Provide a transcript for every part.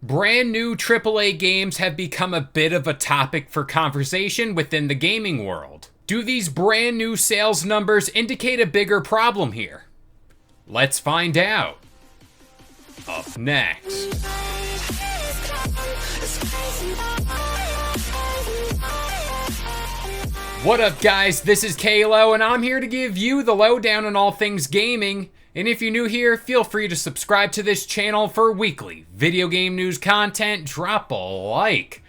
Brand new AAA games have become a bit of a topic for conversation within the gaming world. Do these brand new sales numbers indicate a bigger problem here? Let's find out. Up next. What up guys, this is Kalo and I'm here to give you the lowdown on all things gaming. And if you're new here, feel free to subscribe to this channel for weekly video game news content. Drop a like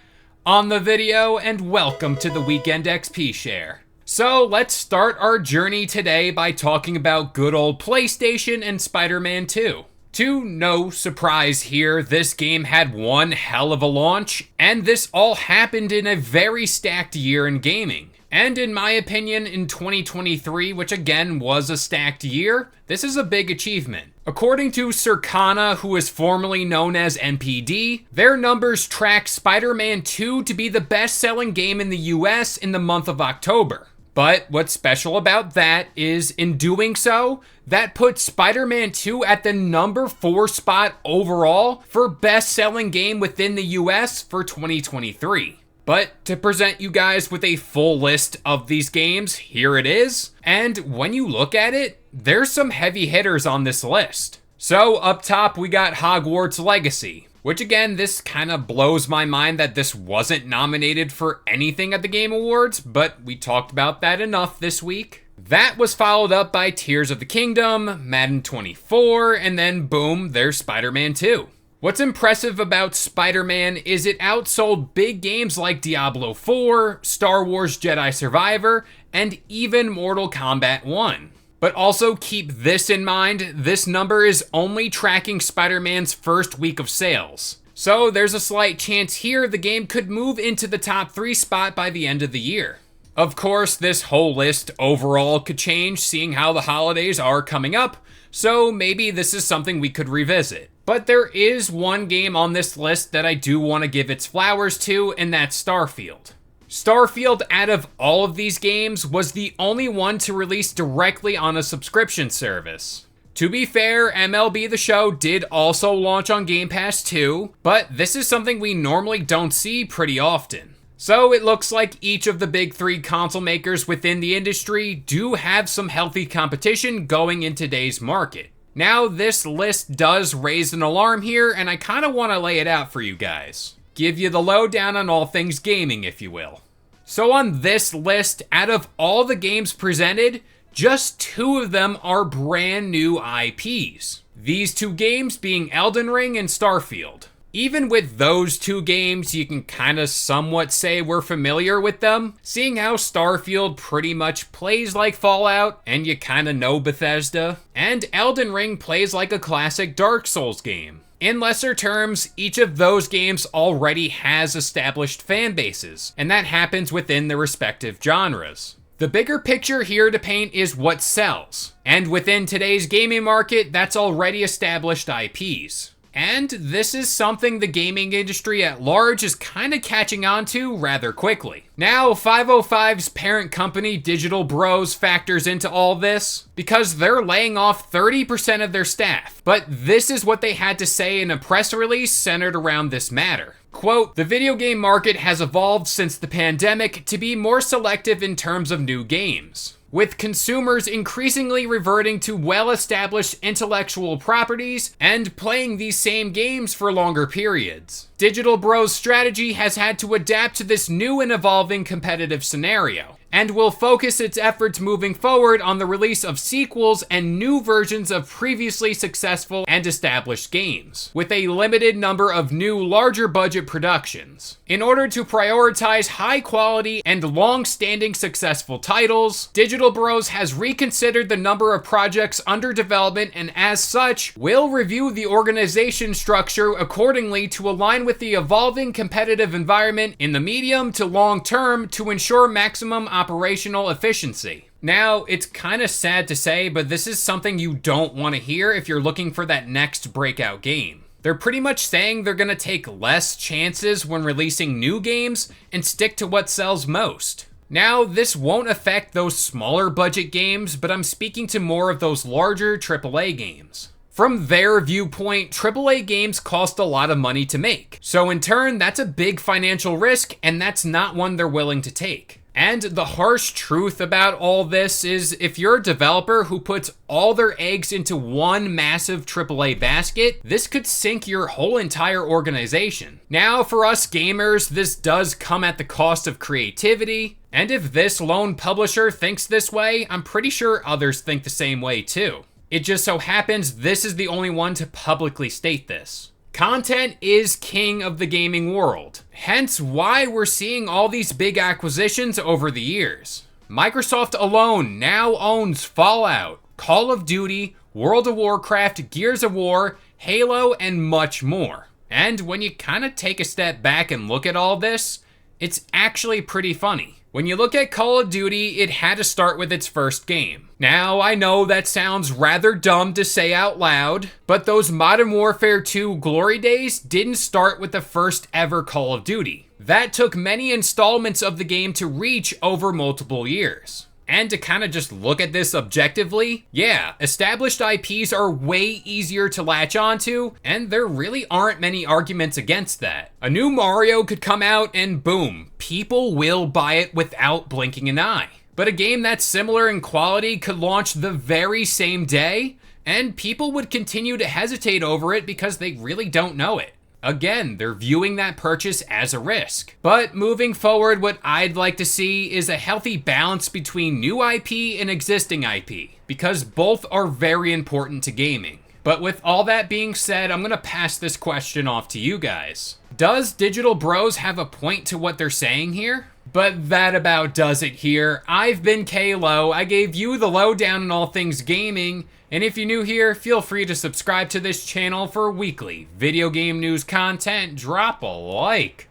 on the video and welcome to the Weekend XP Share. So let's start our journey today by talking about good old PlayStation and Spider-Man 2. To no surprise here, this game had one hell of a launch, and this all happened in a very stacked year in gaming. And in my opinion, in 2023, which again was a stacked year, this is a big achievement. According to Circana, who is formerly known as NPD, their numbers track Spider-Man 2 to be the best-selling game in the US in the month of October. But what's special about that is, in doing so, that puts Spider-Man 2 at the number 4 spot overall for best-selling game within the US for 2023. But to present you guys with a full list of these games, here it is. And when you look at it, there's some heavy hitters on this list. So up top, we got Hogwarts Legacy, which again, this kind of blows my mind that this wasn't nominated for anything at the Game Awards, but we talked about that enough this week. That was followed up by Tears of the Kingdom, Madden 24, and then boom, there's Spider-Man 2. What's impressive about Spider-Man is it outsold big games like Diablo 4, Star Wars Jedi Survivor, and even Mortal Kombat 1. But also keep this in mind, this number is only tracking Spider-Man's first week of sales. So there's a slight chance here the game could move into the top 3 spot by the end of the year. Of course, this whole list overall could change seeing how the holidays are coming up, so maybe this is something we could revisit. But there is one game on this list that I do want to give its flowers to, and that's Starfield. Starfield, out of all of these games, was the only one to release directly on a subscription service. To be fair, MLB The Show did also launch on Game Pass too, but this is something we normally don't see pretty often. So it looks like each of the big 3 console makers within the industry do have some healthy competition going in today's market. Now, this list does raise an alarm here, and I kind of want to lay it out for you guys. Give you the lowdown on all things gaming, if you will. So on this list, out of all the games presented, just 2 of them are brand new IPs. These 2 games being Elden Ring and Starfield. Even with those 2 games, you can kind of somewhat say we're familiar with them, seeing how Starfield pretty much plays like Fallout, and you kind of know Bethesda, and Elden Ring plays like a classic Dark Souls game. In lesser terms, each of those games already has established fan bases, and that happens within the respective genres. The bigger picture here to paint is what sells, and within today's gaming market, that's already established IPs. And this is something the gaming industry at large is kind of catching on to rather quickly. Now, 505's parent company, Digital Bros, factors into all this because they're laying off 30% of their staff. But this is what they had to say in a press release centered around this matter. Quote, "The video game market has evolved since the pandemic to be more selective in terms of new games, with consumers increasingly reverting to well-established intellectual properties and playing these same games for longer periods. Digital Bros' strategy has had to adapt to this new and evolving competitive scenario, and will focus its efforts moving forward on the release of sequels and new versions of previously successful and established games, with a limited number of new, larger budget productions. In order to prioritize high quality and long-standing successful titles, Digital Bros has reconsidered the number of projects under development and as such, will review the organization structure accordingly to align with the evolving competitive environment in the medium to long term to ensure maximum operational efficiency." Now, it's kind of sad to say, but this is something you don't want to hear if you're looking for that next breakout game. They're pretty much saying they're going to take less chances when releasing new games and stick to what sells most. Now, this won't affect those smaller budget games, but I'm speaking to more of those larger AAA games. From their viewpoint, AAA games cost a lot of money to make. So in turn, that's a big financial risk, and that's not one they're willing to take. And the harsh truth about all this is if you're a developer who puts all their eggs into one massive AAA basket, this could sink your whole entire organization. Now, for us gamers, this does come at the cost of creativity. And if this lone publisher thinks this way, I'm pretty sure others think the same way too. It just so happens this is the only one to publicly state this. Content is king of the gaming world, hence why we're seeing all these big acquisitions over the years. Microsoft alone now owns Fallout, Call of Duty, World of Warcraft, Gears of War, Halo, and much more. And when you kind of take a step back and look at all this, it's actually pretty funny. When you look at Call of Duty, it had to start with its first game. Now, I know that sounds rather dumb to say out loud, but those Modern Warfare 2 glory days didn't start with the first ever Call of Duty. That took many installments of the game to reach over multiple years. And to kind of just look at this objectively, yeah, established IPs are way easier to latch onto, and there really aren't many arguments against that. A new Mario could come out and boom, people will buy it without blinking an eye. But a game that's similar in quality could launch the very same day, and people would continue to hesitate over it because they really don't know it. Again, they're viewing that purchase as a risk. But moving forward, what I'd like to see is a healthy balance between new IP and existing IP, because both are very important to gaming. But with all that being said, I'm gonna pass this question off to you guys. Does Digital Bros have a point to what they're saying here? But that about does it here. I've been K-Lo. I gave you the lowdown on all things gaming. And if you're new here, feel free to subscribe to this channel for weekly video game news content. Drop a like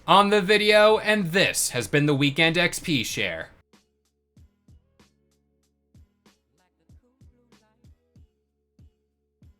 on the video, and this has been the Weekend XP Share.